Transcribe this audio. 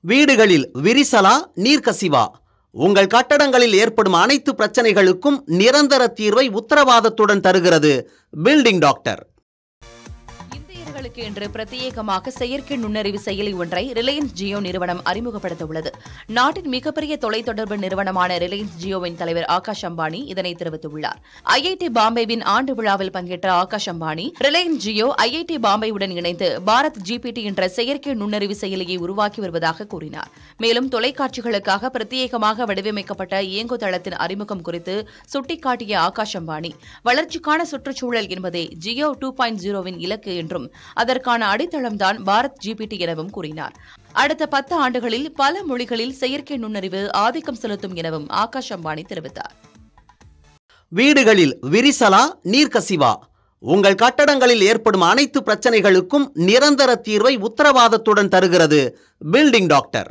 வீடுகளில் விரிசலா நீர்க்கசிவா? உங்கள் கட்டடங்களில் ஏற்படும் அனைத்து பிரச்சனைகளுக்கும் நிரந்தர தீர்வை உத்தரவாதத்துடன் தருகிறது பில்டிங் டாக்டர். இந்தியர்களுக்கு என்று பிரத்யேகமாக செயற்கை நுண்ணறிவு செயலி ஒன்றை ரிலையன்ஸ் ஜியோ நிறுவனம் அறிமுகப்படுத்த உள்ளது. நாட்டின் மிகப்பெரிய தொலைத்தொடர்பு நிறுவனமான ரிலையன்ஸ் ஜியோவின் தலைவர் ஆகாஷ் அம்பானி இதனை தெரிவித்துள்ளார். ஐஐடி பாம்பேவின் ஆண்டு விழாவில் பங்கேற்ற ஆகாஷ் அம்பானி ரிலையன்ஸ் ஜியோ ஐஐடி பாம்பேவுடன் இணைந்து பாரத் ஜிபிடி என்ற செயற்கை நுண்ணறிவு செயலியை உருவாக்கி வருவதாக கூறினார். மேலும் தொலைக்காட்சிகளுக்காக பிரத்யேகமாக வடிவமைக்கப்பட்ட இயங்குதளத்தின் அறிமுகம் குறித்து சுட்டிக்காட்டிய ஆகாஷ் அம்பானி, வளர்ச்சிக்கான சுற்றுச்சூழல் என்பதே ஜியோ 2.0வின் இலக்கு என்றும் அதற்கான அடித்தளம்தான் பாரத் ஜிபிடி எனவும் கூறினார். அடுத்த 10 ஆண்டுகளில் பல மொழிகளில் செயற்கை நுண்ணறிவு ஆதிக்கம் செலுத்தும் எனவும் ஆகாஷ் அம்பானி தெரிவித்தார். வீடுகளில் விரிசலா நீர்க்கசிவா? உங்கள் கட்டடங்களில் ஏற்படும் அனைத்து பிரச்சனைகளுக்கும் நிரந்தர தீர்வை உத்தரவாதத்துடன் தருகிறது பில்டிங் டாக்டர்.